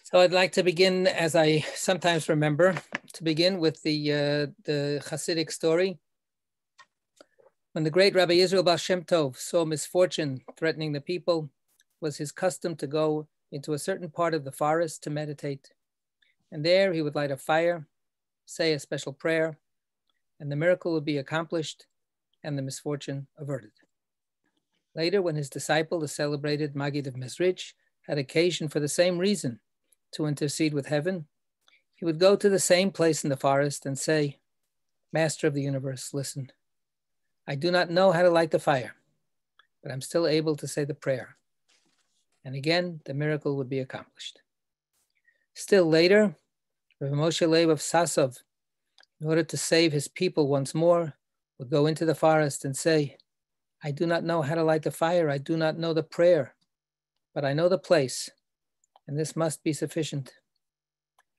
So I'd like to begin, as I sometimes remember, to begin with the chassidic story. When the great Rabbi Israel Baal Shem Tov saw misfortune threatening the people, it was his custom to go into a certain part of the forest to meditate. And there he would light a fire, say a special prayer, and the miracle would be accomplished and the misfortune averted. Later, when his disciple, the celebrated Maggid of Mezrich, had occasion for the same reason to intercede with heaven, he would go to the same place in the forest and say, Master of the universe, listen, I do not know how to light the fire, but I'm still able to say the prayer. And again, the miracle would be accomplished. Still later, Rabbi Moshe Leib of Sasov, in order to save his people once more, would go into the forest and say, I do not know how to light the fire. I do not know the prayer, but I know the place, and this must be sufficient.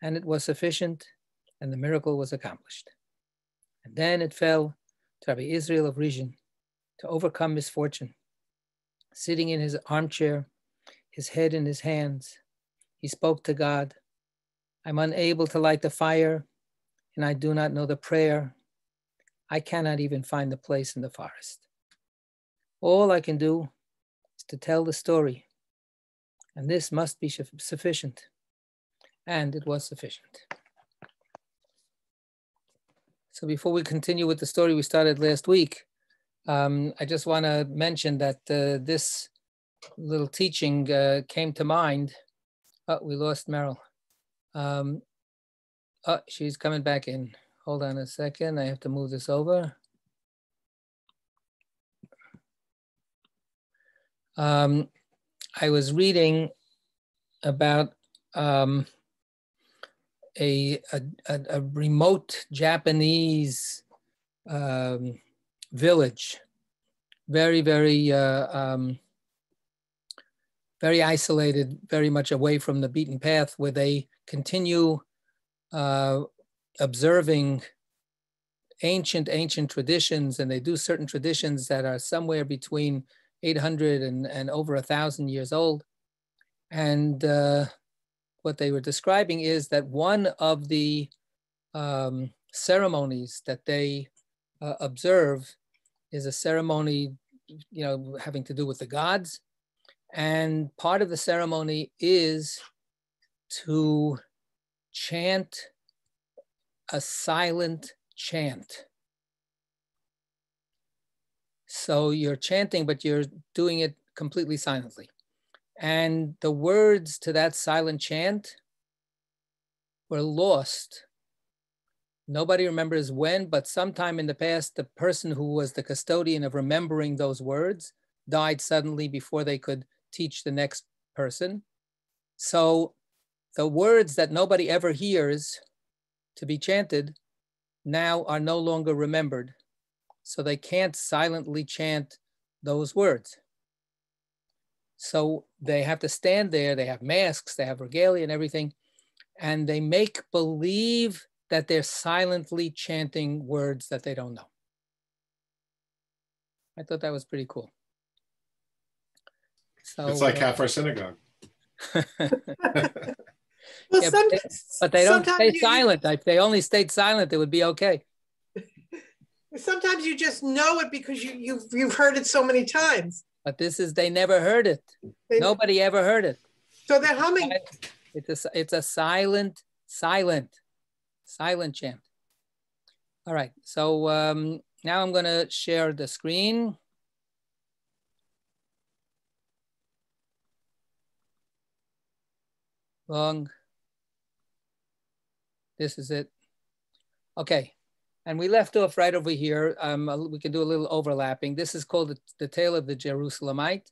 And it was sufficient, and the miracle was accomplished. And then it fell to Rabbi Israel of Rizhin to overcome misfortune. Sitting in his armchair, his head in his hands, he spoke to God. I'm unable to light the fire, and I do not know the prayer. I cannot even find the place in the forest. All I can do is to tell the story, and this must be sufficient. And it was sufficient. So before we continue with the story we started last week, I just want to mention that this little teaching came to mind. Oh, we lost Meryl. Oh, she's coming back in. Hold on a second. I have to move this over. I was reading about a remote Japanese village, very, very, very isolated, very much away from the beaten path, where they continue observing ancient traditions, and they do certain traditions that are somewhere between 800 and over 1,000 years old. And what they were describing is that one of the ceremonies that they observe is a ceremony, having to do with the gods. And part of the ceremony is to chant a silent chant. So you're chanting, but you're doing it completely silently. And the words to that silent chant were lost. Nobody remembers when, but sometime in the past, the person who was the custodian of remembering those words died suddenly before they could teach the next person. So the words that nobody ever hears to be chanted now are no longer remembered. So they can't silently chant those words. So they have to stand there, they have masks, they have regalia and everything, and they make believe that they're silently chanting words that they don't know. I thought that was pretty cool. So it's like half our synagogue. Well, yeah, but they don't stay silent. If they only stayed silent, it would be okay. Sometimes you just know it because you've heard it so many times. But they never heard it. Nobody ever heard it. So they're humming. It's a silent chant. All right, so now I'm gonna share the screen. This is it. Okay. And we left off right over here. We can do a little overlapping. This is called the Tale of the Jerusalemite.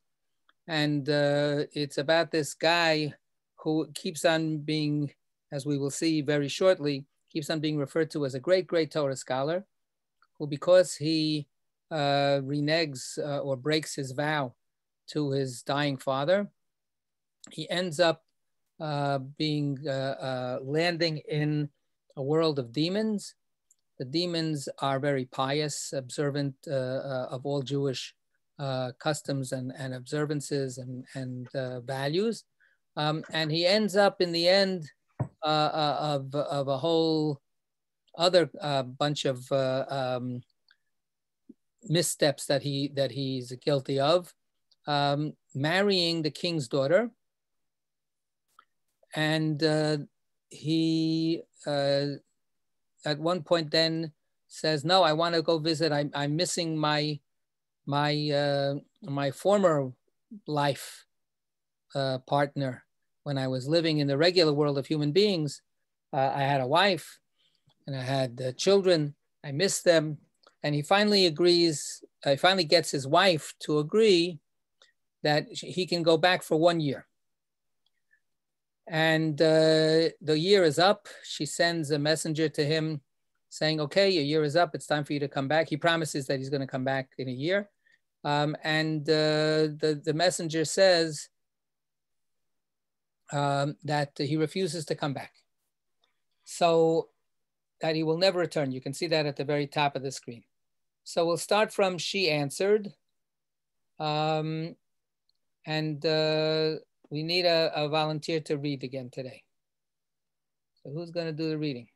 And it's about this guy who keeps on being, as we will see very shortly, keeps on being referred to as a great, great Torah scholar, who, because he reneges or breaks his vow to his dying father, he ends up landing in a world of demons. The demons are very pious, observant of all Jewish customs and observances and values, And he ends up in the end of a whole other bunch of missteps that he's guilty of, marrying the king's daughter. And he at one point then says, no, I want to go visit. I'm missing my former life partner. When I was living in the regular world of human beings, I had a wife and I had children. I missed them. And he finally finally gets his wife to agree that he can go back for 1 year. And the year is up. She sends a messenger to him saying, okay, your year is up. It's time for you to come back. He promises that he's going to come back in a year. And the messenger says that he refuses to come back. So that he will never return. You can see that at the very top of the screen. So we'll start from she answered. And we need a volunteer to read again today. So who's going to do the reading?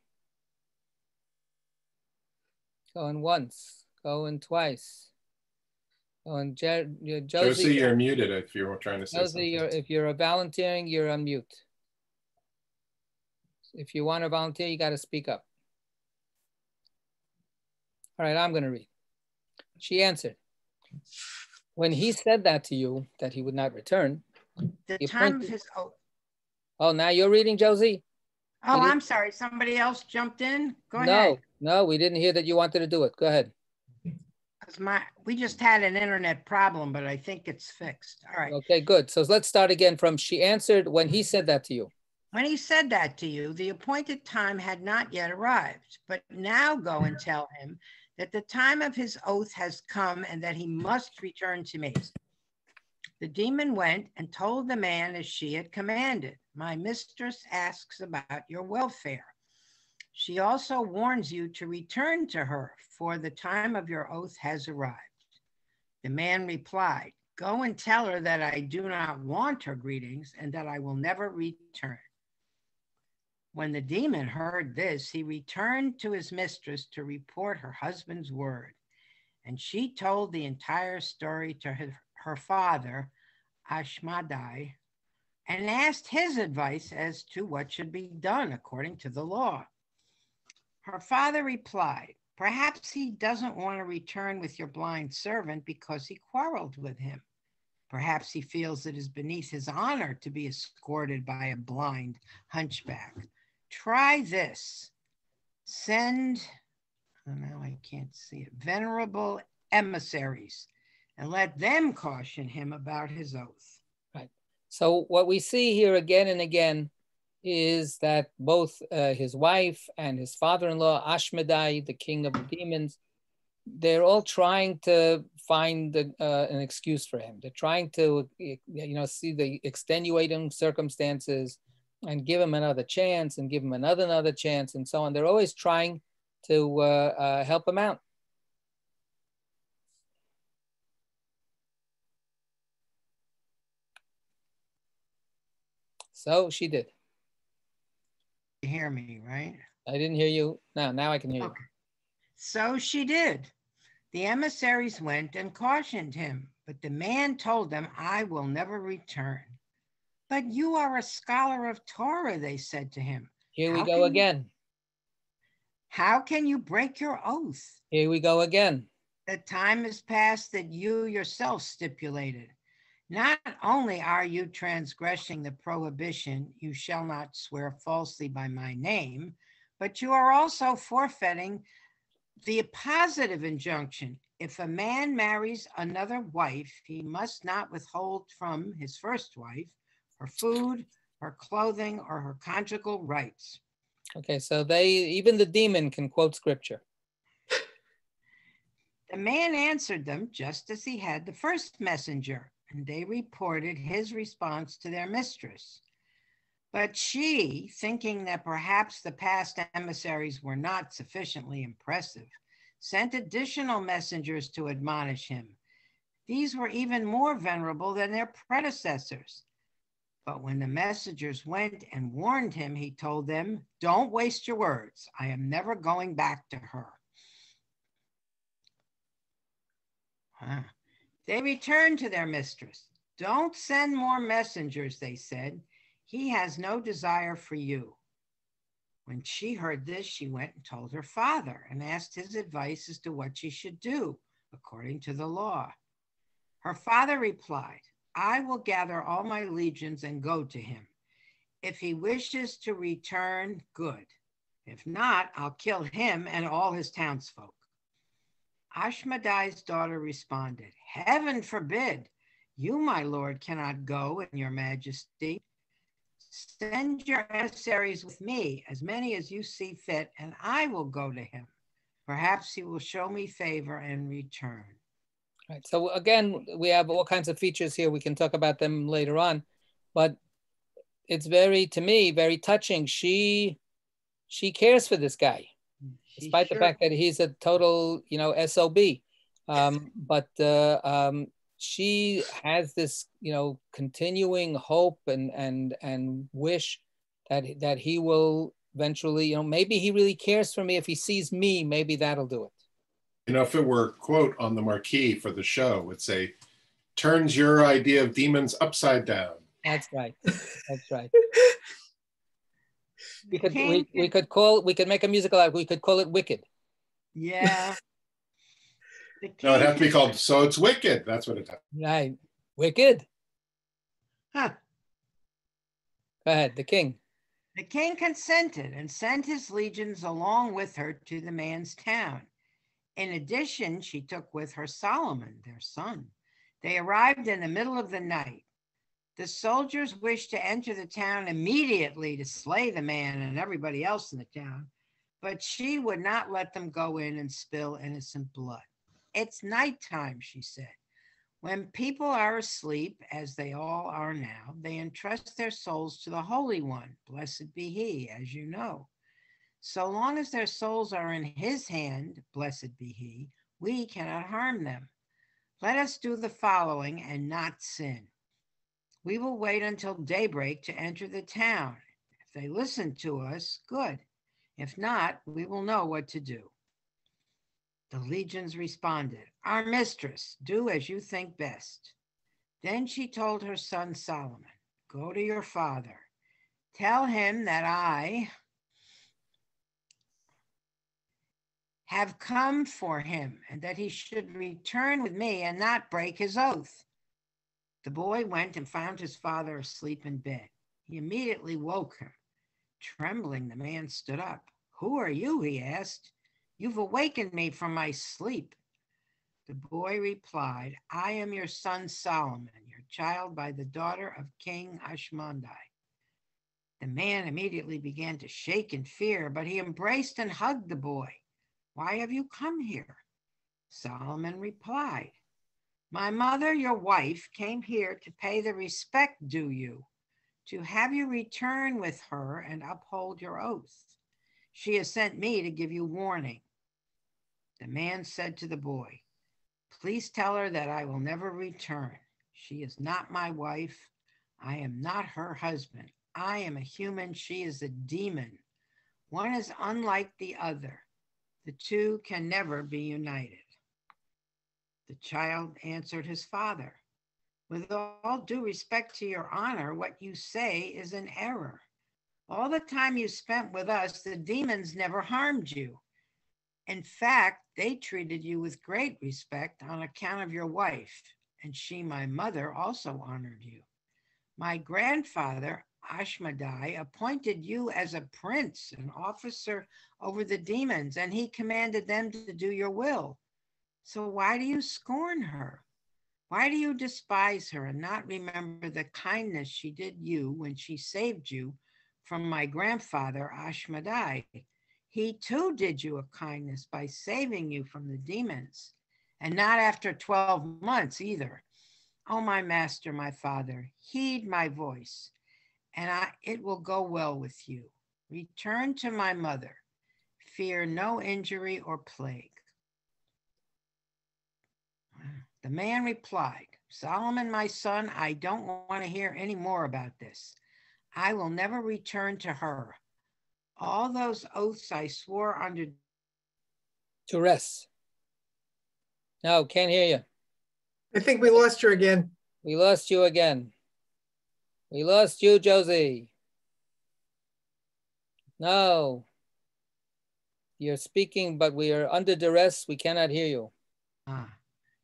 Going once, going twice. Going Josie, Josie, you're muted if you're trying to say Josie, something. if you're volunteering, you're on mute. If you want to volunteer, you got to speak up. All right, I'm going to read. She answered, when he said that to you, that he would not return. The time of his oath. Oh, now you're reading, Josie? Oh, I'm sorry. Somebody else jumped in. Go ahead. No, we didn't hear that you wanted to do it. Go ahead. We just had an internet problem, but I think it's fixed. All right. Okay, good. So let's start again from she answered when he said that to you. When he said that to you, the appointed time had not yet arrived, but now go and tell him that the time of his oath has come and that he must return to me. The demon went and told the man as she had commanded. My mistress asks about your welfare. She also warns you to return to her, for the time of your oath has arrived. The man replied, go and tell her that I do not want her greetings and that I will never return. When the demon heard this, he returned to his mistress to report her husband's word. And she told the entire story to her father, Ashmadai, and asked his advice as to what should be done according to the law. Her father replied, perhaps he doesn't want to return with your blind servant because he quarreled with him. Perhaps he feels it is beneath his honor to be escorted by a blind hunchback. Try this. Send, oh, now I can't see it, venerable emissaries, and let them caution him about his oath. Right. So what we see here again and again is that both his wife and his father-in-law, Ashmedai, the king of the demons, they're all trying to find an excuse for him. They're trying to, see the extenuating circumstances and give him another chance and give him another chance and so on. They're always trying to help him out. So she did. You hear me, right? I didn't hear you. Now I can hear you. So she did. The emissaries went and cautioned him, but the man told them, I will never return. But you are a scholar of Torah, they said to him. Here we go again. How can you break your oath? Here we go again. The time has passed that you yourself stipulated. Not only are you transgressing the prohibition, you shall not swear falsely by my name, but you are also forfeiting the positive injunction. If a man marries another wife, he must not withhold from his first wife her food, her clothing, or her conjugal rights. Okay, so even the demon can quote scripture. The man answered them just as he had the first messenger, and they reported his response to their mistress. But she, thinking that perhaps the past emissaries were not sufficiently impressive, sent additional messengers to admonish him. These were even more venerable than their predecessors. But when the messengers went and warned him, he told them, "Don't waste your words. I am never going back to her." They returned to their mistress. "Don't send more messengers," they said. "He has no desire for you." When she heard this, she went and told her father and asked his advice as to what she should do according to the law. Her father replied, "I will gather all my legions and go to him. If he wishes to return, good. If not, I'll kill him and all his townsfolk." Ashmedai's daughter responded, "Heaven forbid! You, my lord, cannot go in your majesty. Send your emissaries with me, as many as you see fit, and I will go to him. Perhaps he will show me favor and return." Right. So again, we have all kinds of features here. We can talk about them later on, but it's very, to me, very touching. She cares for this guy, despite the fact that he's a total, SOB. But she has this, continuing hope and wish that he will eventually, maybe he really cares for me. If he sees me, maybe that'll do it. If it were a quote on the marquee for the show, it would say, "Turns your idea of demons upside down." That's right. That's right. We could make a musical out. We could call it Wicked. Yeah. No, it'd have to be called "So It's Wicked." That's what it has. Right. Wicked. Huh. Go ahead, the king. The king consented and sent his legions along with her to the man's town. In addition, she took with her Solomon, their son. They arrived in the middle of the night. The soldiers wished to enter the town immediately to slay the man and everybody else in the town, but she would not let them go in and spill innocent blood. "It's nighttime," she said. "When people are asleep, as they all are now, they entrust their souls to the Holy One, blessed be he, as you know. So long as their souls are in his hand, blessed be he, we cannot harm them. Let us do the following and not sin. We will wait until daybreak to enter the town. If they listen to us, good. If not, we will know what to do." The legions responded, "Our mistress, do as you think best." Then she told her son Solomon, "Go to your father. Tell him that I have come for him and that he should return with me and not break his oath." The boy went and found his father asleep in bed. He immediately woke him. Trembling, the man stood up. "Who are you?" he asked. "You've awakened me from my sleep." The boy replied, "I am your son Solomon, your child by the daughter of King Ashmedai." The man immediately began to shake in fear, but he embraced and hugged the boy. "Why have you come here?" Solomon replied, "My mother, your wife, came here to pay the respect due you, to have you return with her and uphold your oath. She has sent me to give you warning." The man said to the boy, "Please tell her that I will never return. She is not my wife. I am not her husband. I am a human. She is a demon. One is unlike the other. The two can never be united." The child answered his father, "With all due respect to your honor, what you say is an error. All the time you spent with us, the demons never harmed you. In fact, they treated you with great respect on account of your wife, and she, my mother, also honored you. My grandfather, Ashmedai, appointed you as a prince, an officer over the demons, and he commanded them to do your will. So why do you scorn her? Why do you despise her and not remember the kindness she did you when she saved you from my grandfather, Ashmedai? He too did you a kindness by saving you from the demons, and not after 12 months either. Oh, my master, my father, heed my voice, and it will go well with you. Return to my mother. Fear no injury or plague." The man replied, Solomon, my son, I don't want to hear any more about this. I will never return to her. All those oaths I swore under duress. No, can't hear you. I think we lost her again. We lost you again. We lost you, Josie. No. You're speaking, but we are under duress. We cannot hear you.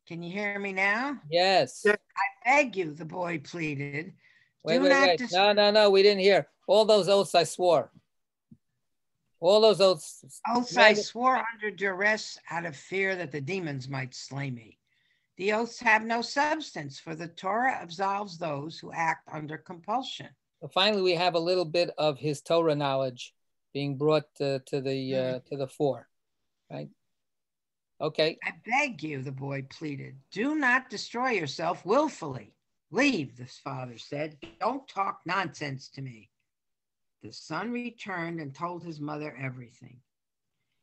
Can you hear me now? Yes. Yeah. I beg you, the boy pleaded. Wait. No, we didn't hear. All those oaths I swore. All those oaths. Oaths I swore under duress out of fear that the demons might slay me. The oaths have no substance, for the Torah absolves those who act under compulsion. So finally, we have a little bit of his Torah knowledge being brought to the fore, right? Okay. I beg you, the boy pleaded, do not destroy yourself willfully. Leave, the father said. Don't talk nonsense to me. The son returned and told his mother everything.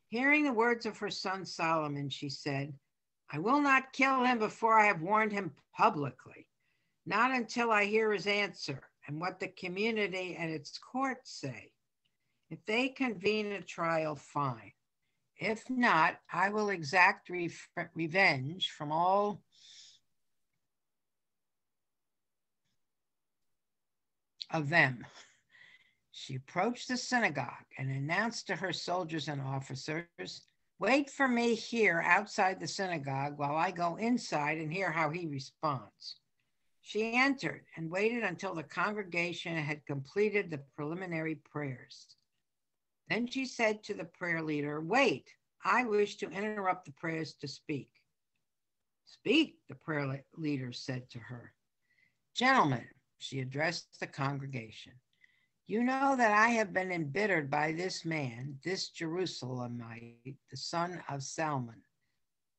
Hearing the words of her son Solomon, she said, I will not kill him before I have warned him publicly, not until I hear his answer and what the community and its courts say. If they convene a trial, fine. If not, I will exact revenge from all of them. She approached the synagogue and announced to her soldiers and officers, wait for me here outside the synagogue while I go inside and hear how he responds. She entered and waited until the congregation had completed the preliminary prayers. Then she said to the prayer leader, wait, I wish to interrupt the prayers to speak. Speak, the prayer leader said to her. Gentlemen, she addressed the congregation, you know that I have been embittered by this man, this Jerusalemite, the son of Salmon.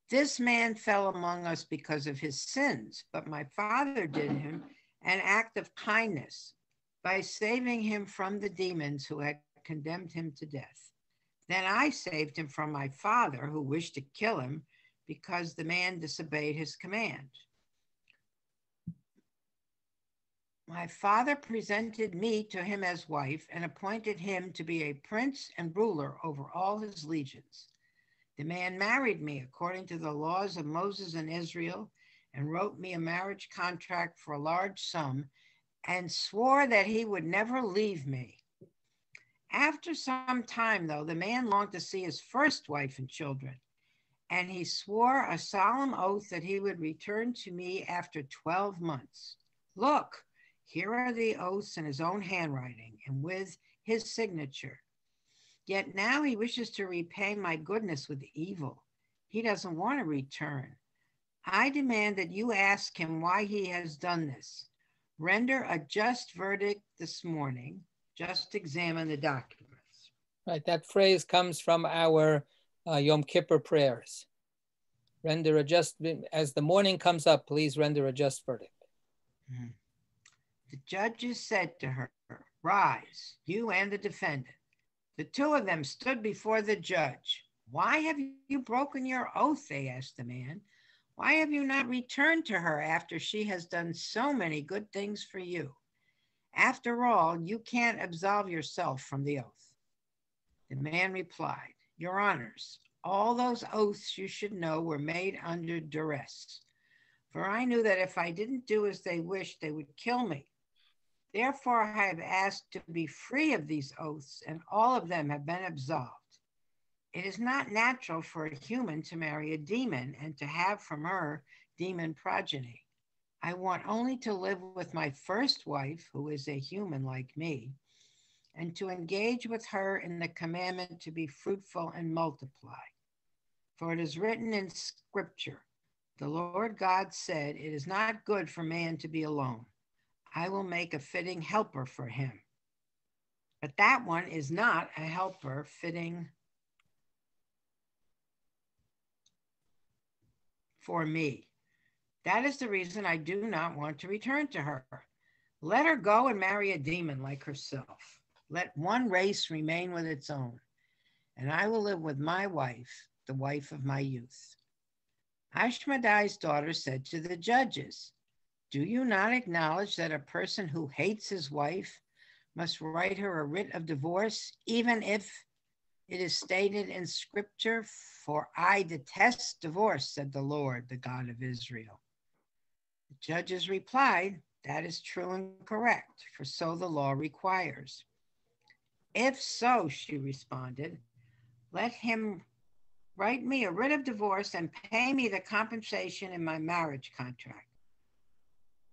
This man fell among us because of his sins, but my father did him an act of kindness by saving him from the demons who had condemned him to death. Then I saved him from my father, who wished to kill him because the man disobeyed his command. My father presented me to him as wife and appointed him to be a prince and ruler over all his legions. The man married me according to the laws of Moses and Israel and wrote me a marriage contract for a large sum and swore that he would never leave me. After some time, though, the man longed to see his first wife and children, and he swore a solemn oath that he would return to me after 12 months. Look, here are the oaths in his own handwriting and with his signature. Yet now he wishes to repay my goodness with evil. He doesn't want to return. I demand that you ask him why he has done this. Render a just verdict this morning. Just examine the documents. Right, that phrase comes from our Yom Kippur prayers. Render a just, as the morning comes up, please render a just verdict. Mm-hmm. The judges said to her, rise, you and the defendant. The two of them stood before the judge. Why have you broken your oath? They asked the man. Why have you not returned to her after she has done so many good things for you? After all, you can't absolve yourself from the oath. The man replied, Your honors, all those oaths you should know were made under duress. For I knew that if I didn't do as they wished, they would kill me. Therefore, I have asked to be free of these oaths, and all of them have been absolved. It is not natural for a human to marry a demon and to have from her demon progeny. I want only to live with my first wife, who is a human like me, and to engage with her in the commandment to be fruitful and multiply. For it is written in Scripture, the Lord God said, it is not good for man to be alone. I will make a fitting helper for him. But that one is not a helper fitting for me. That is the reason I do not want to return to her. Let her go and marry a demon like herself. Let one race remain with its own, and I will live with my wife, the wife of my youth. Ashmedai's daughter said to the judges, Do you not acknowledge that a person who hates his wife must write her a writ of divorce, even if it is stated in scripture? For I detest divorce, said the Lord, the God of Israel. The judges replied, that is true and correct, for so the law requires. If so, she responded, let him write me a writ of divorce and pay me the compensation in my marriage contract.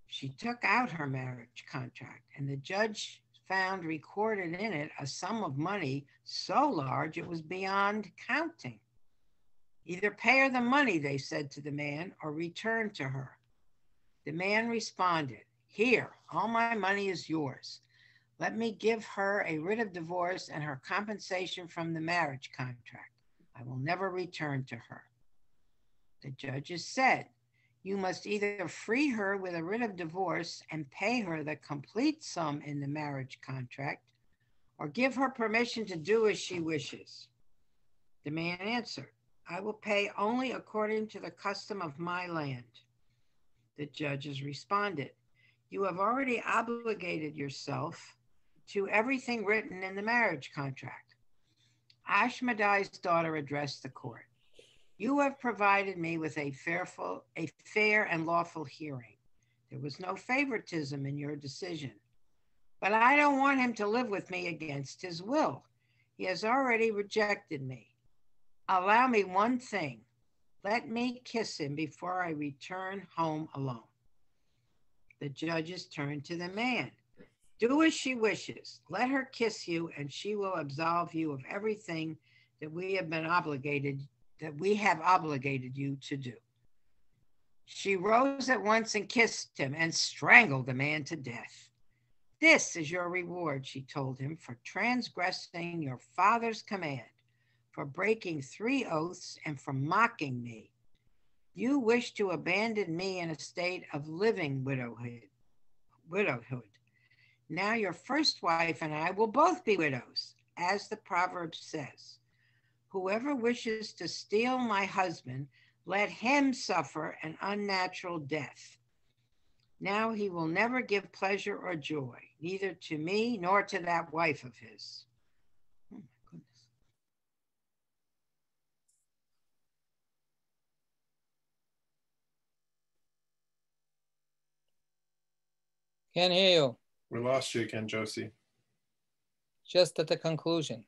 She took out her marriage contract, and the judge found recorded in it a sum of money so large it was beyond counting. Either pay her the money, they said to the man, or return to her. The man responded, here, all my money is yours. Let me give her a writ of divorce and her compensation from the marriage contract. I will never return to her. The judges said, you must either free her with a writ of divorce and pay her the complete sum in the marriage contract, or give her permission to do as she wishes. The man answered, I will pay only according to the custom of my land. The judges responded, you have already obligated yourself to everything written in the marriage contract. Ashmedai's daughter addressed the court. You have provided me with a fair and lawful hearing. There was no favoritism in your decision. But I don't want him to live with me against his will. He has already rejected me. Allow me one thing. Let me kiss him before I return home alone. The judges turned to the man. Do as she wishes. Let her kiss you, and she will absolve you of everything that we have obligated you to do. She rose at once and kissed him and strangled the man to death. This is your reward, she told him, for transgressing your father's command, for breaking 3 oaths, and for mocking me. You wish to abandon me in a state of living widowhood. Now your first wife and I will both be widows, as the proverb says. Whoever wishes to steal my husband, let him suffer an unnatural death. Now he will never give pleasure or joy, neither to me nor to that wife of his. Oh my goodness. Can't hear you. We lost you again, Josie. Just at the conclusion.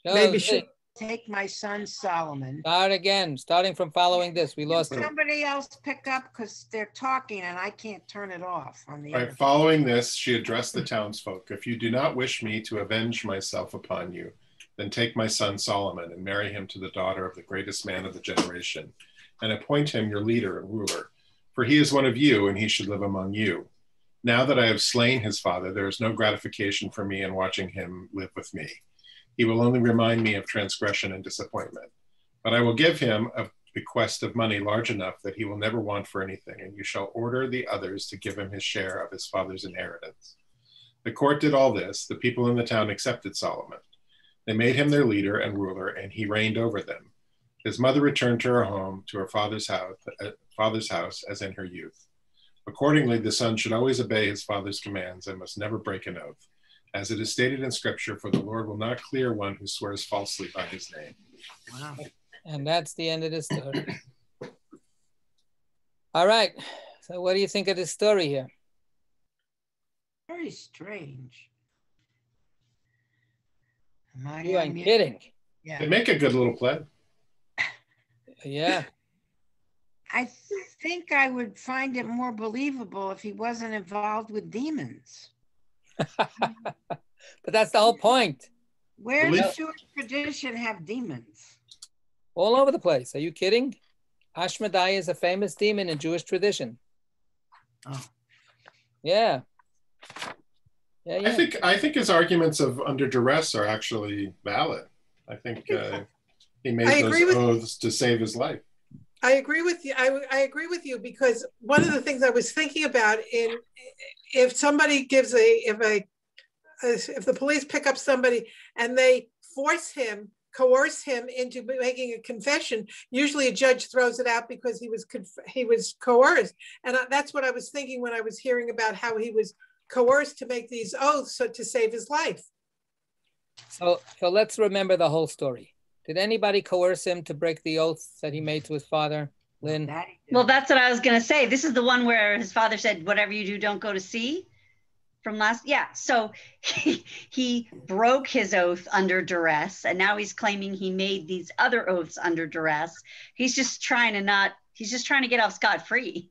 Maybe she. Take my son Solomon. Start again, starting from following this. We lost it. Somebody else pick up because they're talking and I can't turn it off on the other. Following this, she addressed the townsfolk. If you do not wish me to avenge myself upon you, then take my son Solomon and marry him to the daughter of the greatest man of the generation, and appoint him your leader and ruler. For he is one of you, and he should live among you. Now that I have slain his father, there is no gratification for me in watching him live with me. He will only remind me of transgression and disappointment. But I will give him a bequest of money large enough that he will never want for anything, and you shall order the others to give him his share of his father's inheritance. The court did all this. The people in the town accepted Solomon. They made him their leader and ruler, and he reigned over them. His mother returned to her home, to her father's house, as in her youth. Accordingly, the son should always obey his father's commands and must never break an oath. As it is stated in scripture, for the Lord will not clear one who swears falsely by his name. Wow. And that's the end of the story. All right. So what do you think of this story here? Very strange. You ain't kidding. Yeah. They make a good little play. Yeah. I think I would find it more believable if he wasn't involved with demons. But that's the whole point. Where does Jewish tradition have demons? All over the place. Are you kidding? Ashmedai is a famous demon in Jewish tradition. Oh. Yeah. I think his arguments of under duress are actually valid. I think he made those oaths to save his life. I agree with you. I agree with you because one of the things I was thinking about if somebody gives if the police pick up somebody and they force him coerce him into making a confession. Usually a judge throws it out because he was coerced. And that's what I was thinking when I was hearing about how he was coerced to make these oaths to save his life. So let's remember the whole story. Did anybody coerce him to break the oath that he made to his father, Lynn? Well, that's what I was going to say. This is the one where his father said, whatever you do, don't go to sea. From last, yeah. So he broke his oath under duress, and now he's claiming he made these other oaths under duress. He's just trying to get off scot-free.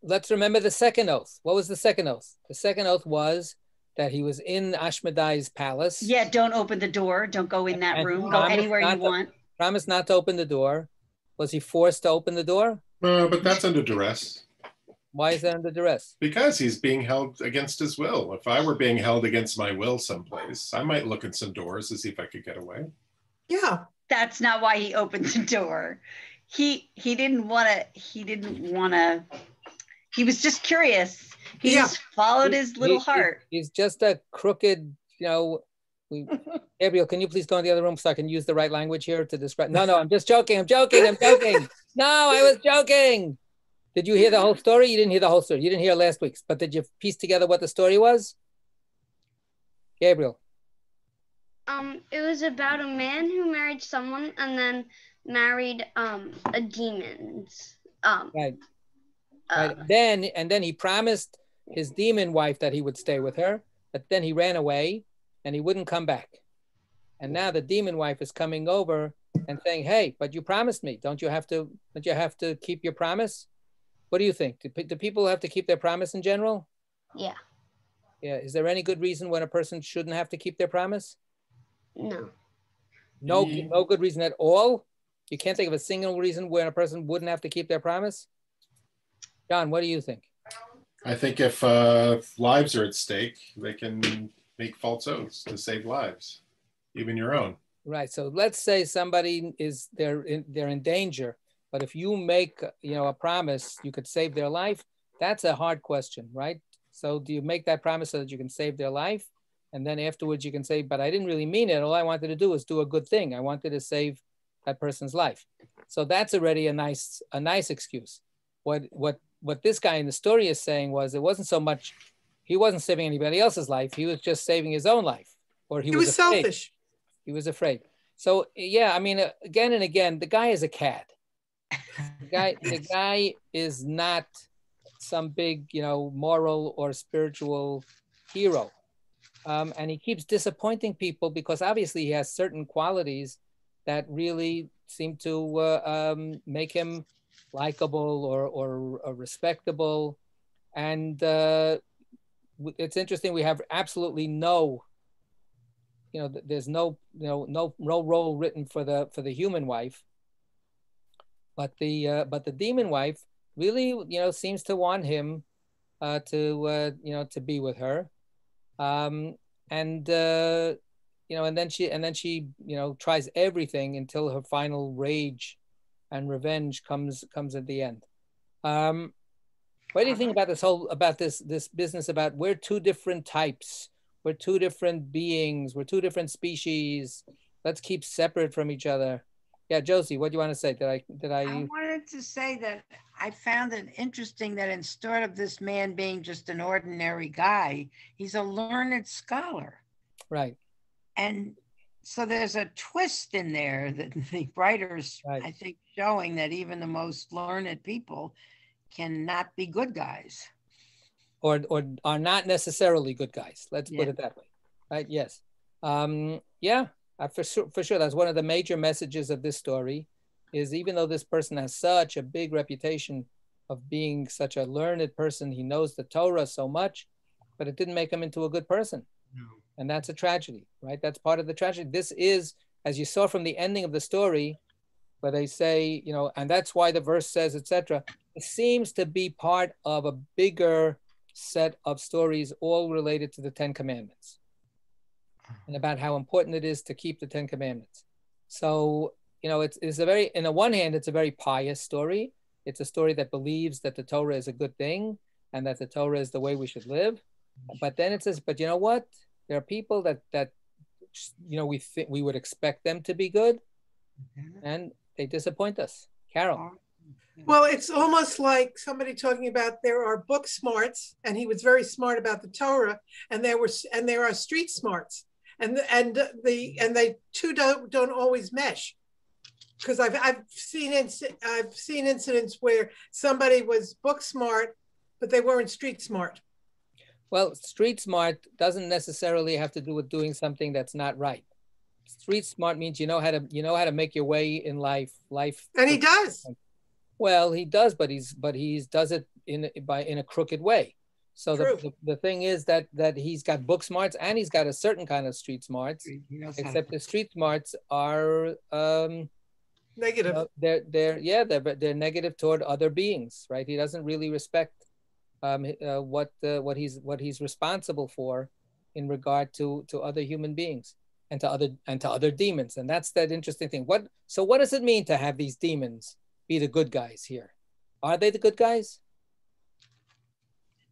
Let's remember the second oath. What was the second oath? The second oath was that he was in Ashmedai's palace. Yeah, don't open the door. Don't go in that room. Go anywhere you want. Promise not to open the door. Was he forced to open the door? But that's under duress. Why is that under duress? Because he's being held against his will. If I were being held against my will someplace, I might look at some doors to see if I could get away. Yeah. That's not why he opened the door. He didn't want to. He was just curious. He just followed his little heart. He's just a crooked, Gabriel, can you please go in the other room so I can use the right language here to describe? No, I'm just joking. I'm joking. No, I was joking. Did you hear the whole story? You didn't hear the whole story. You didn't hear last week's, but did you piece together what the story was? Gabriel. It was about a man who married someone and then married a demon. Right. Then he promised his demon wife that he would stay with her, but then he ran away and he wouldn't come back. And now the demon wife is coming over and saying, "Hey, but you promised me. Don't you have to keep your promise?" What do you think? Do people have to keep their promise in general? Yeah. Yeah. Is there any good reason when a person shouldn't have to keep their promise? No. No good reason at all? You can't think of a single reason when a person wouldn't have to keep their promise? John, what do you think? I think if lives are at stake, they can make false oaths to save lives, even your own. Right. So let's say somebody they're in danger. But if you make, a promise, you could save their life. That's a hard question, right? So do you make that promise so that you can save their life? And then afterwards you can say, but I didn't really mean it. All I wanted to do was do a good thing. I wanted to save that person's life. So that's already a nice excuse. What this guy in the story is saying was it wasn't so much, he wasn't saving anybody else's life. He was just saving his own life. Or he was afraid. Selfish. He was afraid. So yeah, I mean, again and again, the guy is a cad. The guy is not some big, moral or spiritual hero. And he keeps disappointing people because obviously he has certain qualities that really seem to make him likable or respectable. And it's interesting, we have absolutely no, there's no role written for the human wife. But the demon wife really, seems to want him to be with her, and then she tries everything until her final rage and revenge comes at the end. What do you think about this business about we're two different types, we're two different beings, we're two different species, let's keep separate from each other? Yeah, Josie, what do you want to say? Did I? I wanted to say that I found it interesting that instead of this man being just an ordinary guy, he's a learned scholar. Right. And so there's a twist in there that the writers, right, I think, showing that even the most learned people cannot be good guys. Or are not necessarily good guys. Let's put it that way. Right? Yes. Yeah. For sure, that's one of the major messages of this story, is even though this person has such a big reputation of being such a learned person, he knows the Torah so much, but it didn't make him into a good person. No. And that's a tragedy, right? That's part of the tragedy. This is, as you saw from the ending of the story, where they say, and that's why the verse says, etc. It seems to be part of a bigger set of stories, all related to the 10 Commandments. And about how important it is to keep the 10 Commandments. So, it's a very, in the one hand, it's a very pious story. It's a story that believes that the Torah is a good thing and that the Torah is the way we should live. But then it says, but you know what? There are people that we would expect them to be good, and they disappoint us. Carol. Well, it's almost like somebody talking about there are book smarts, and he was very smart about the Torah, and there are street smarts, and they two don't always mesh. Because I've seen incidents where somebody was book smart, but they weren't street smart. Well, street smart doesn't necessarily have to do with doing something that's not right. Street smart means you know how to make your way in life. And he does. Well, he does, but he does it in a crooked way. So the thing is that he's got book smarts and he's got a certain kind of street smarts. Except the street smarts are negative. They're negative toward other beings, right? He doesn't really respect what he's responsible for in regard to other human beings and to other demons. And that's that interesting thing. What does it mean to have these demons be the good guys here? Are they the good guys?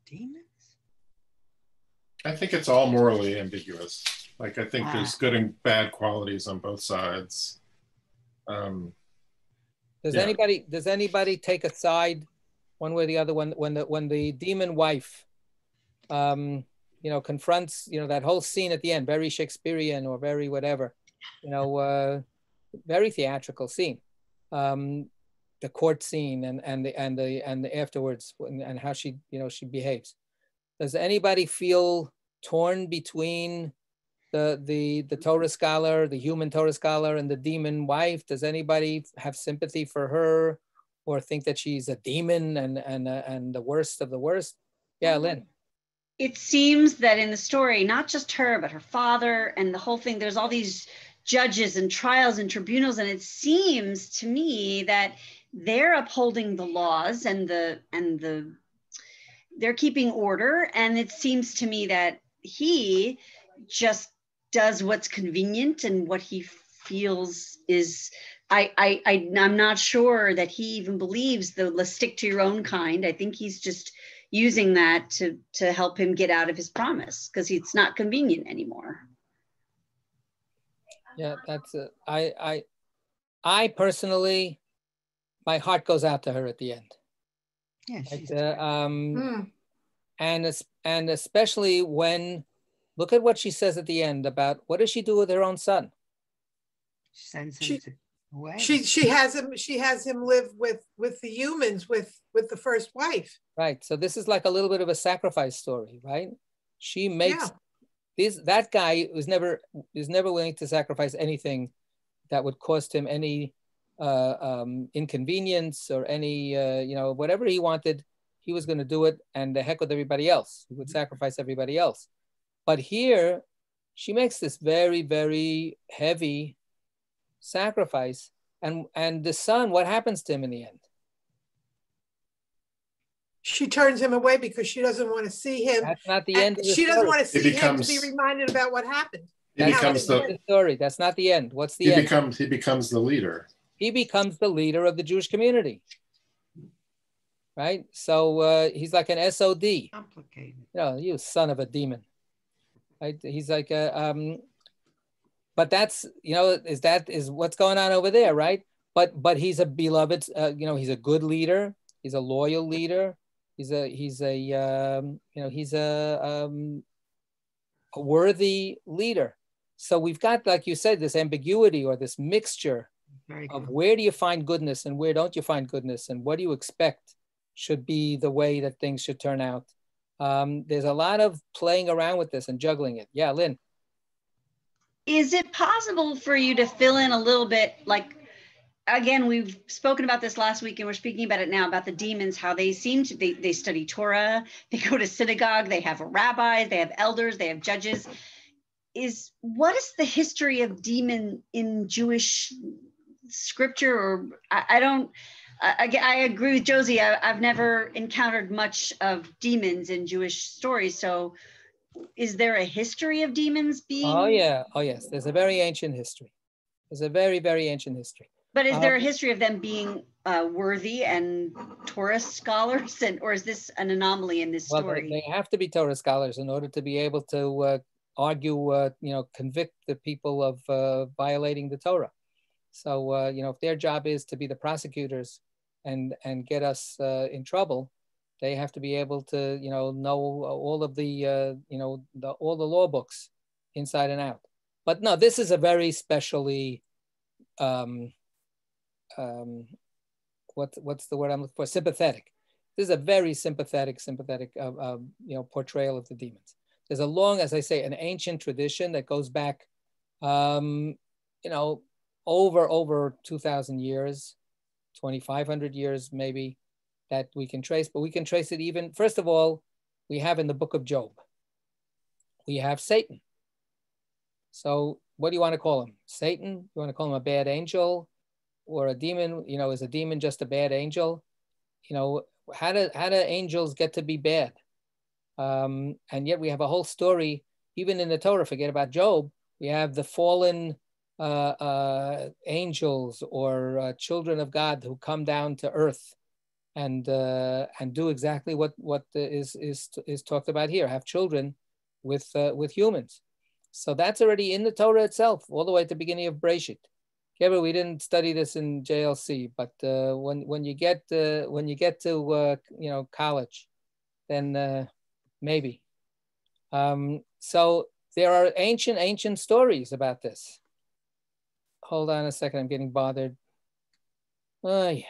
Demons? I think it's all morally ambiguous. Like, I think there's good and bad qualities on both sides. Does anybody take a side one way or the other when the demon wife confronts that whole scene at the end, very Shakespearean or very whatever, very theatrical scene, the court scene and the afterwards and how she behaves. Does anybody feel torn between the Torah scholar, the human Torah scholar, and the demon wife? Does anybody have sympathy for her, or think that she's a demon and the worst of the worst? Yeah, Lynn. It seems that in the story, not just her, but her father and the whole thing, there's all these judges and trials and tribunals, and it seems to me that they're upholding the laws and they're keeping order, and it seems to me that he just does what's convenient and what he feels is. I'm not sure that he even believes the stick to your own kind. I think he's just using that to help him get out of his promise because it's not convenient anymore. Yeah, that's I personally, my heart goes out to her at the end. Yeah, and especially when, look at what she says at the end about what does she do with her own son? She sends him away. She has him live with the humans with the first wife. Right. So this is like a little bit of a sacrifice story, right? She makes that guy is never willing to sacrifice anything that would cost him any inconvenience or any whatever he wanted. He was going to do it, and the heck with everybody else. He would sacrifice everybody else. But here, she makes this very, very heavy sacrifice, and the son, what happens to him in the end? She turns him away because she doesn't want to see him. That's not the end of the story. She doesn't want to see him to be reminded about what happened. He becomes the story. That's not the end. What's the end? He becomes the leader. He becomes the leader of the Jewish community. Right? So he's like an SOD. Complicated. You son of a demon. Right? He's like but that's, is what's going on over there, right? But he's a beloved, he's a good leader. He's a loyal leader. He's a worthy leader. So we've got, like you said, this ambiguity or this mixture of where do you find goodness and where don't you find goodness, and what do you expect should be the way that things should turn out. There's a lot of playing around with this and juggling it. Yeah, Lynn. Is it possible for you to fill in a little bit, like, again, we've spoken about this last week and we're speaking about it now, about the demons, how they seem to, they study Torah, they go to synagogue, they have rabbis, they have elders, they have judges. What is the history of demon in Jewish scripture? Or I agree with Josie. I've never encountered much of demons in Jewish stories. So is there a history of demons being? Oh yes. There's a very ancient history. There's a very, very ancient history. But is there a history of them being worthy and Torah scholars, or is this an anomaly in this story? They have to be Torah scholars in order to be able to argue, convict the people of violating the Torah. So, if their job is to be the prosecutors and get us in trouble, they have to be able to, know all of the, all the law books inside and out. But no, this is a very specially, what's the word I'm looking for? Sympathetic. This is a very sympathetic, portrayal of the demons. There's a long, as I say, an ancient tradition that goes back, over 2,000 years, 2,500 years maybe, that we can trace. But we can trace it even, first of all, we have in the book of Job, we have Satan. So what do you want to call him? Satan? You want to call him a bad angel or a demon? Is a demon just a bad angel? How do angels get to be bad? And yet we have a whole story, even in the Torah, forget about Job, we have the fallen angels or children of God who come down to earth and do exactly what is talked about here, have children with humans. So that's already in the Torah itself, all the way at the beginning of Breshit. Kevin, we didn't study this in JLC, but when you get to college, then maybe. So there are ancient stories about this. Hold on a second, I'm getting bothered. I'm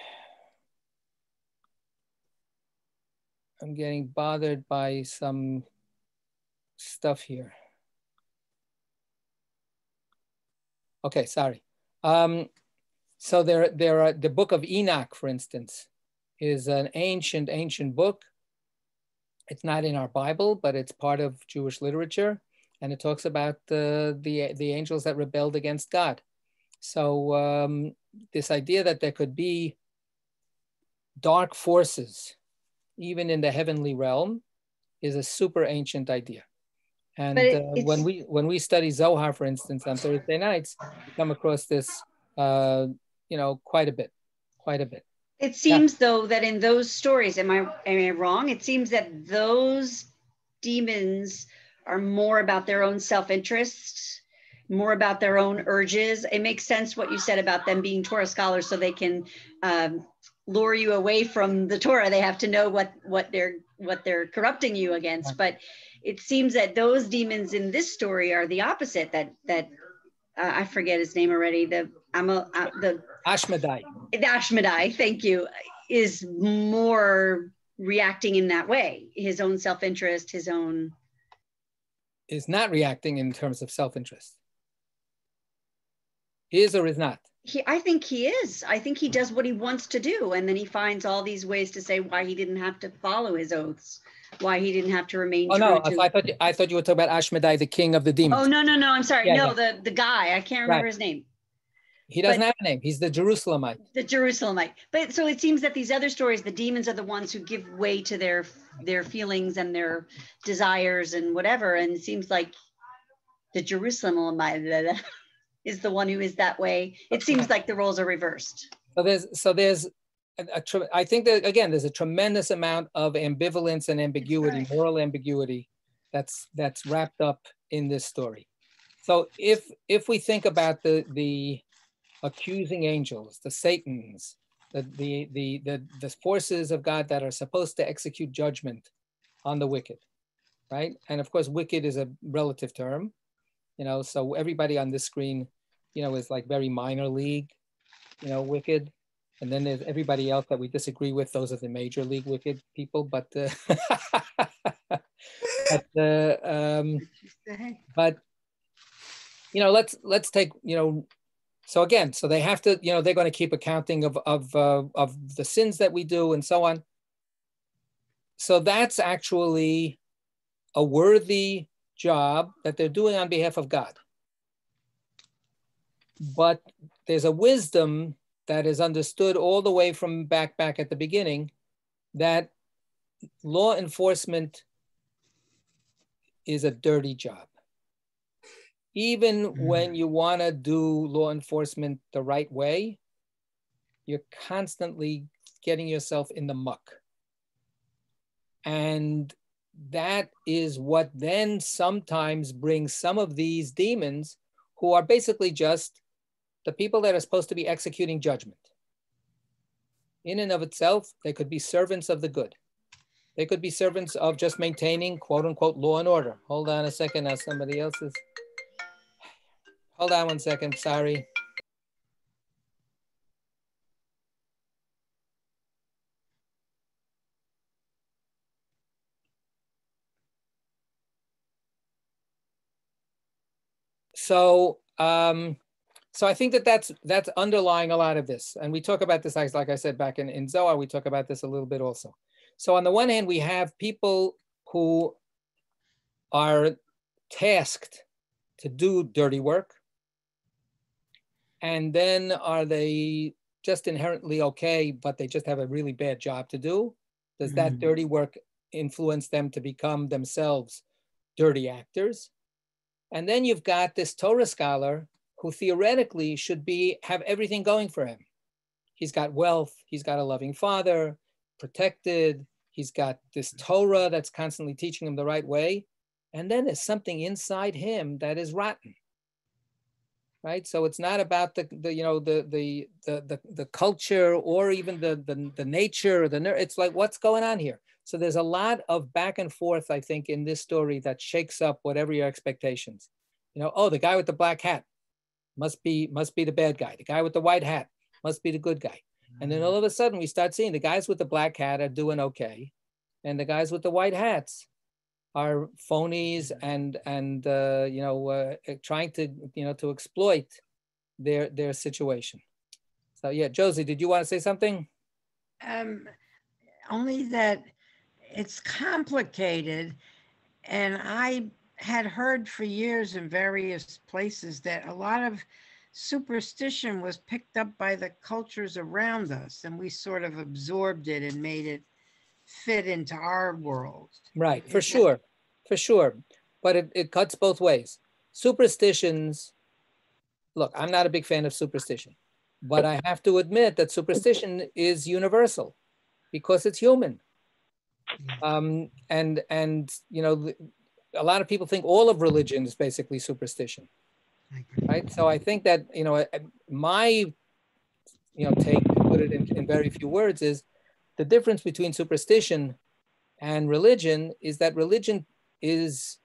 getting bothered by some stuff here. Okay, sorry. So there are the book of Enoch, for instance, is an ancient book. It's not in our Bible, but it's part of Jewish literature, and it talks about the angels that rebelled against God. So this idea that there could be dark forces, even in the heavenly realm, is a super ancient idea. And when we study Zohar, for instance, on Thursday nights, we come across this, quite a bit. It seems, though, that in those stories, am I wrong? It seems that those demons are more about their own self-interest, more about their own urges. It makes sense what you said about them being Torah scholars, so they can lure you away from the Torah. They have to know what they're corrupting you against. But it seems that those demons in this story are the opposite. That I forget his name already. The Ashmedai. The Ashmedai, thank you, is more reacting in that way. His own self-interest, his own. Is not reacting in terms of self-interest. Is or is not? I think he is. I think he does what he wants to do. And then he finds all these ways to say why he didn't have to follow his oaths, why he didn't have to remain true to. I thought you were talking about Ashmedai, the king of the demons. Oh, no. I'm sorry. The guy, I can't remember his name. He doesn't have a name. He's the Jerusalemite. The Jerusalemite. But so it seems that these other stories, the demons are the ones who give way to their feelings and their desires and whatever. And it seems like the Jerusalemite is the one who is that way. It seems like the roles are reversed. So there's I think that, again, there's a tremendous amount of ambivalence and ambiguity, moral ambiguity, that's wrapped up in this story. So if we think about the accusing angels, the Satans, the forces of God that are supposed to execute judgment on the wicked, right? And of course, wicked is a relative term, so everybody on this screen, is like very minor league, wicked. And then there's everybody else that we disagree with. Those are the major league wicked people, but let's take, so again, so they have to, they're going to keep accounting of the sins that we do and so on. So that's actually a worthy job that they're doing on behalf of God. But there's a wisdom that is understood all the way from back at the beginning, that law enforcement is a dirty job. Even when you want to do law enforcement the right way, you're constantly getting yourself in the muck. And that is what then sometimes brings some of these demons, who are basically just the people that are supposed to be executing judgment. In and of itself, they could be servants of the good. They could be servants of just maintaining, quote unquote, law and order. Hold on a second, now somebody else is. Hold on 1 second, sorry. So I think that that's underlying a lot of this. And we talk about this, like I said, back in Zohar, we talk about this a little bit also. So on the one hand, we have people who are tasked to do dirty work. And then are they just inherently okay, but they just have a really bad job to do? Does that dirty work influence them to become themselves dirty actors? And then you've got this Torah scholar who theoretically should have everything going for him. He's got wealth, he's got a loving father, protected, he's got this Torah that's constantly teaching him the right way. And then there's something inside him that is rotten. Right? So it's not about the culture or even the nature, it's like, what's going on here? So there's a lot of back and forth, I think, in this story that shakes up whatever your expectations. Oh, the guy with the black hat must be the bad guy. The guy with the white hat must be the good guy. And then all of a sudden we start seeing the guys with the black hat are doing okay, and the guys with the white hats are phonies and trying to exploit their situation. So yeah, Josie, did you want to say something? Only that it's complicated, and I had heard for years in various places that a lot of superstition was picked up by the cultures around us, and we sort of absorbed it and made it fit into our world. Right, for sure. But it cuts both ways. Superstitions, look, I'm not a big fan of superstition, but I have to admit that superstition is universal because it's human. A lot of people think all of religion is basically superstition, right? So I think that, my, take, to put it in very few words, is the difference between superstition and religion is that religion is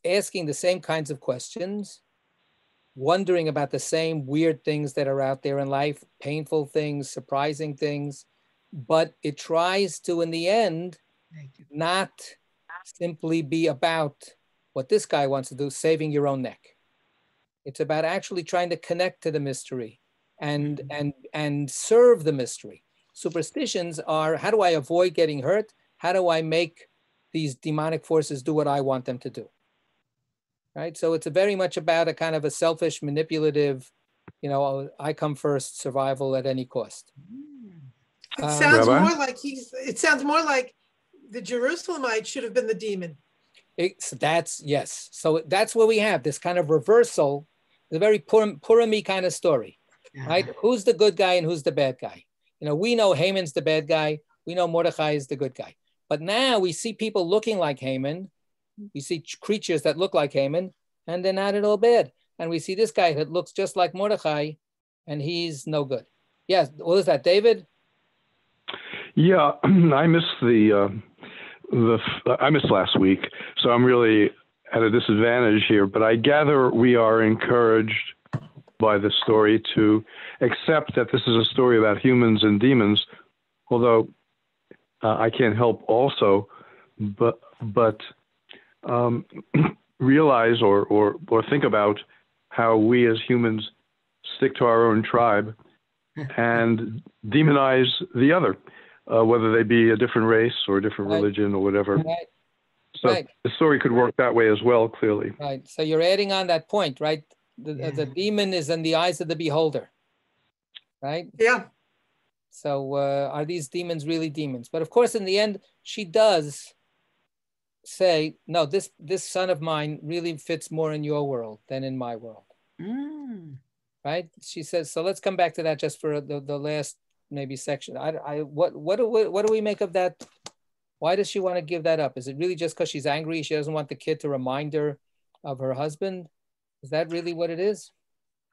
asking the same kinds of questions, wondering about the same weird things that are out there in life, painful things, surprising things, but it tries to, in the end, not simply be about what this guy wants to do, saving your own neck. It's about actually trying to connect to the mystery and serve the mystery. Superstitions are, how do I avoid getting hurt? How do I make these demonic forces do what I want them to do? Right? So it's very much about a kind of a selfish, manipulative, I come first, survival at any cost. It sounds more like the Jerusalemite should have been the demon. Yes. So that's what we have, this kind of reversal, the very Purim-y kind of story, right? Who's the good guy and who's the bad guy? We know Haman's the bad guy. We know Mordecai is the good guy. But now we see people looking like Haman. We see creatures that look like Haman, and they're not at all bad. And we see this guy that looks just like Mordecai, and he's no good. Yes, what is that, David? Yeah, I missed I missed last week, so I'm really at a disadvantage here. But I gather we are encouraged by this story to accept that this is a story about humans and demons, although I can't help also but realize or think about how we as humans stick to our own tribe and demonize the other, whether they be a different race or a different religion or whatever. Right. So the story could work that way as well, clearly. Right. So you're adding on that point, right? The demon is in the eyes of the beholder, right? Yeah. So are these demons really demons? But of course, in the end, she does say, no, this son of mine really fits more in your world than in my world. Right? She says, so let's come back to that just for the last maybe section. What do we make of that? Why does she want to give that up? Is it really just because she's angry? She doesn't want the kid to remind her of her husband? Is that really what it is?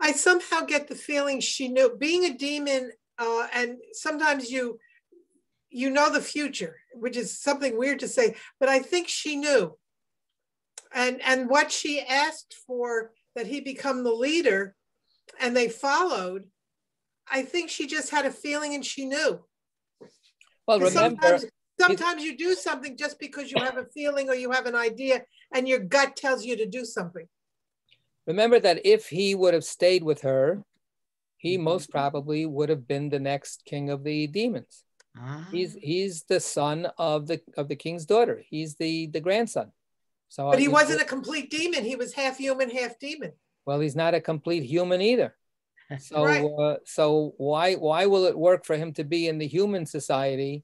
I somehow get the feeling she knew. Being a demon, and sometimes you know the future, which is something weird to say, but I think she knew. And what she asked for, that he become the leader, and they followed, I think she just had a feeling and she knew. Well, remember, sometimes you do something just because you have a feeling or you have an idea and your gut tells you to do something. remember that if he would have stayed with her, he most probably would have been the next king of the demons. He's the son of the king's daughter. He's the grandson. So, but he wasn't a complete demon. He was half human, half demon. Well, he's not a complete human either. So, right. So why will it work for him to be in the human society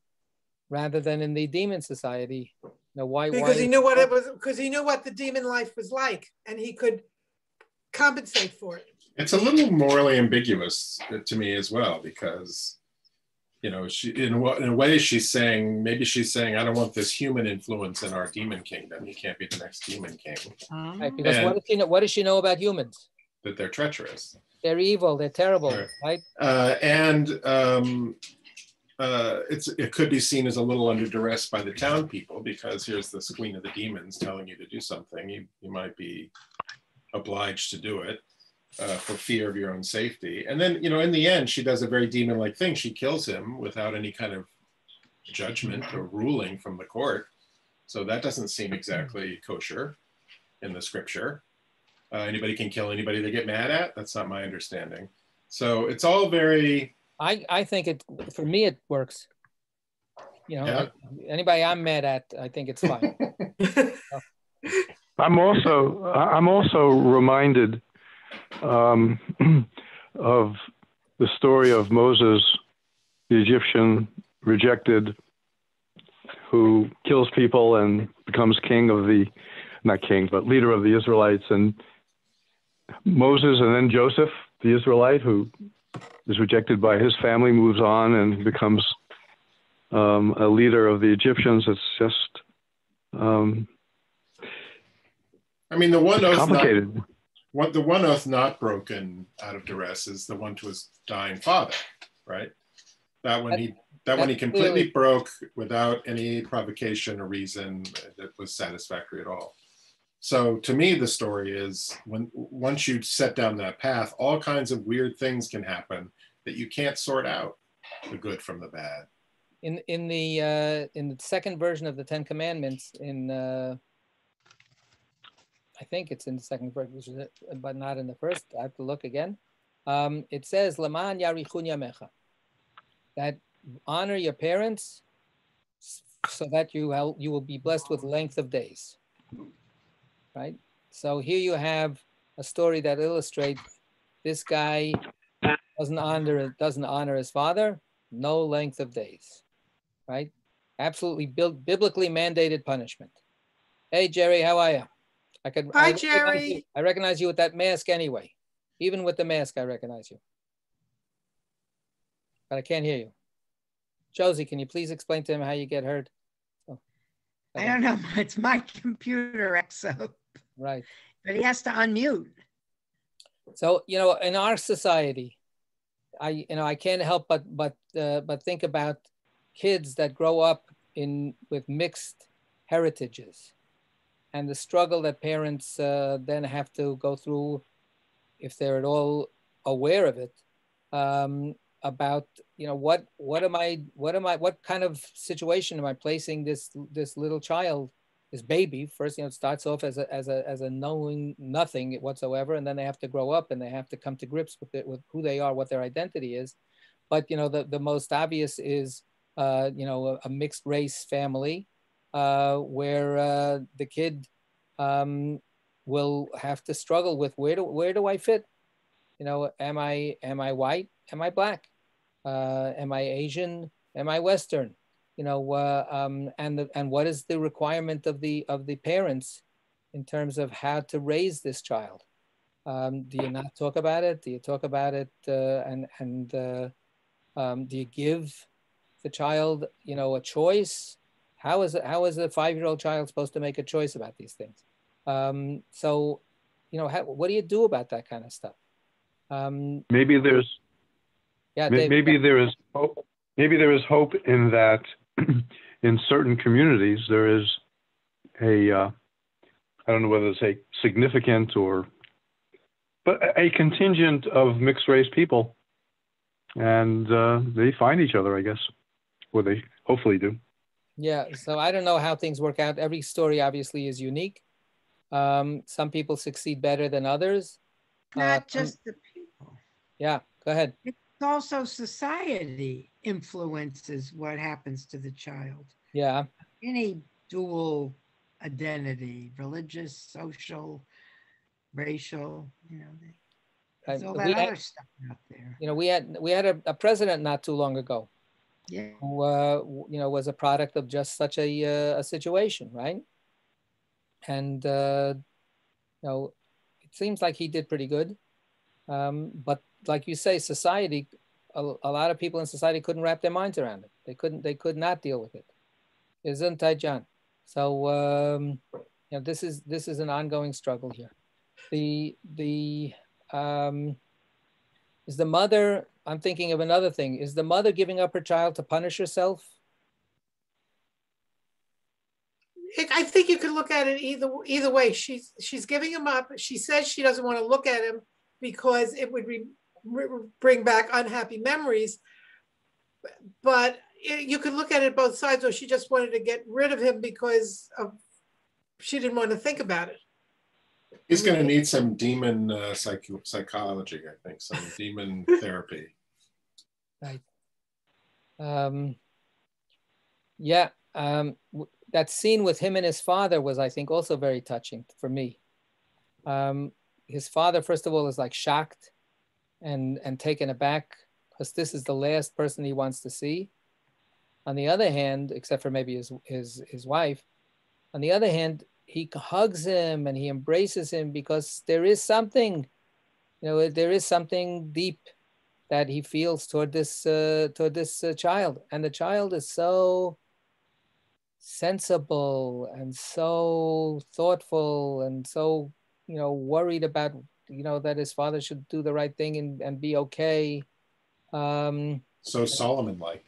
rather than in the demon society? Now, why? Because he knew what it was. Because he knew what the demon life was like, and he could compensate for it. It's a little morally ambiguous to me as well, because, you know, she in a way she's saying, maybe she's saying, I don't want this human influence in our demon kingdom. You can't be the next demon king. Right, because what does she know about humans? That they're treacherous. They're evil. They're terrible, right? It could be seen as a little under duress by the town people, because here's this queen of the demons telling you to do something. You might be obliged to do it for fear of your own safety. And then, you know, in the end, she does a very demon-like thing. She kills him without any kind of judgment or ruling from the court. So that doesn't seem exactly kosher in the scripture. Anybody can kill anybody they get mad at. That's not my understanding. So it's all very... I think for me, it works. You know, Yeah. Anybody I'm mad at, I think it's fine. I'm also reminded of the story of Moses, the Egyptian rejected, who kills people and becomes king of the, not king, but leader of the Israelites. And Moses, and then Joseph, the Israelite, who is rejected by his family, moves on and becomes a leader of the Egyptians. It's just I mean, the one oath complicated. The one oath not broken out of duress is the one to his dying father, right? That one he completely broke without any provocation or reason that was satisfactory at all. So to me, the story is once you set down that path, all kinds of weird things can happen that you can't sort out the good from the bad. In the second version of the Ten Commandments, I think it's in the second version, but not in the first. I have to look again. It says, "Laman yarichun yamecha," that honor your parents so that you will be blessed with length of days. Right. So here you have a story that illustrates this guy doesn't honor his father. No length of days. Right. Absolutely biblically mandated punishment. Hey Jerry, how are you? Hi, Jerry. I recognize you with that mask anyway. Even with the mask, I recognize you. But I can't hear you. Josie, can you please explain to him how you get hurt? Oh, I don't know. It's my computer, Exo. Right. But he has to unmute. So, you know, in our society, I can't help but think about kids that grow up with mixed heritages, and the struggle that parents then have to go through, if they're at all aware of it, about, you know, what kind of situation am I placing this little child, this baby? First, you know, it starts off as a knowing nothing whatsoever, and then they have to grow up and they have to come to grips with who they are, what their identity is. But, you know, the most obvious is, you know, a mixed race family, where the kid will have to struggle with where do I fit? You know, am I white? Am I black? Am I Asian? Am I Western? You know, and what is the requirement of the parents in terms of how to raise this child? Do you not talk about it? Do you talk about it do you give the child, you know, a choice? How is a 5-year-old child supposed to make a choice about these things? So, you know, what do you do about that kind of stuff? Maybe there's, yeah, maybe there is hope. Maybe there is hope in that in certain communities there is a, I don't know whether it's a significant but a contingent of mixed race people, and they find each other, I guess, or they hopefully do. Yeah, so I don't know how things work out. Every story obviously is unique. Some people succeed better than others. Not just the people. Yeah, go ahead. It's also society influences what happens to the child. Yeah. Any dual identity, religious, social, racial, you know, there's all that other stuff out there. You know, we had a president not too long ago. Yeah. Who you know, was a product of just such a situation, right? And you know, it seems like he did pretty good, but like you say, society, a lot of people in society couldn't wrap their minds around it. They could not deal with it. Isn't that, John? So you know, this is an ongoing struggle here. Is the mother, I'm thinking of another thing. Is the mother giving up her child to punish herself? I think you could look at it either way. She's giving him up. She says she doesn't want to look at him because it would bring back unhappy memories. But you could look at it both sides, or she just wanted to get rid of him because she didn't want to think about it. He's going to need some demon psychology, I think, some demon therapy. Right. Yeah. That scene with him and his father was, I think, also very touching for me. His father, first of all, is like shocked and taken aback because this is the last person he wants to see. On the other hand, except for maybe his wife, on the other hand, he hugs him and he embraces him because there is something, you know, there is something deep that he feels toward this child, and the child is so sensible and so thoughtful and so, you know, worried about, you know, that his father should do the right thing and be okay. So Solomon-like.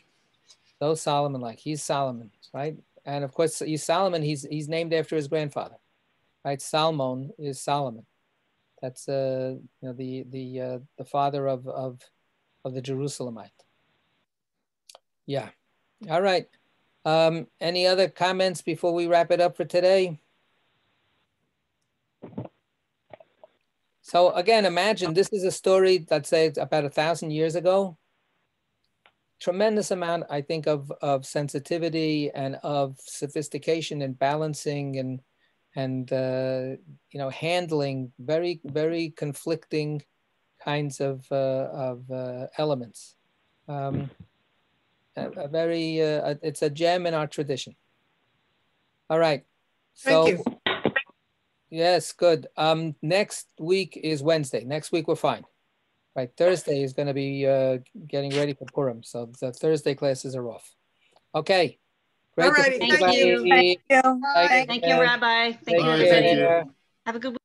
So Solomon-like. He's Solomon, right? And of course, he's Solomon. He's named after his grandfather, right? Salmon is Solomon. That's you know, the father of the Jerusalemite. Yeah. All right. Any other comments before we wrap it up for today? So again, imagine this is a story, let's say, about 1,000 years ago. Tremendous amount, I think, of sensitivity and of sophistication and balancing and you know, handling very, very conflicting kinds of elements. It's a gem in our tradition. All right. So, thank you. Yes, good. Next week is Wednesday. Next week we're fine. Right. Thursday is going to be getting ready for Purim. So the Thursday classes are off. Okay. Great. All righty. Thank you. Thank you. Thank you, Rabbi. Thank you, Bye. everybody. Thank you. Have a good week.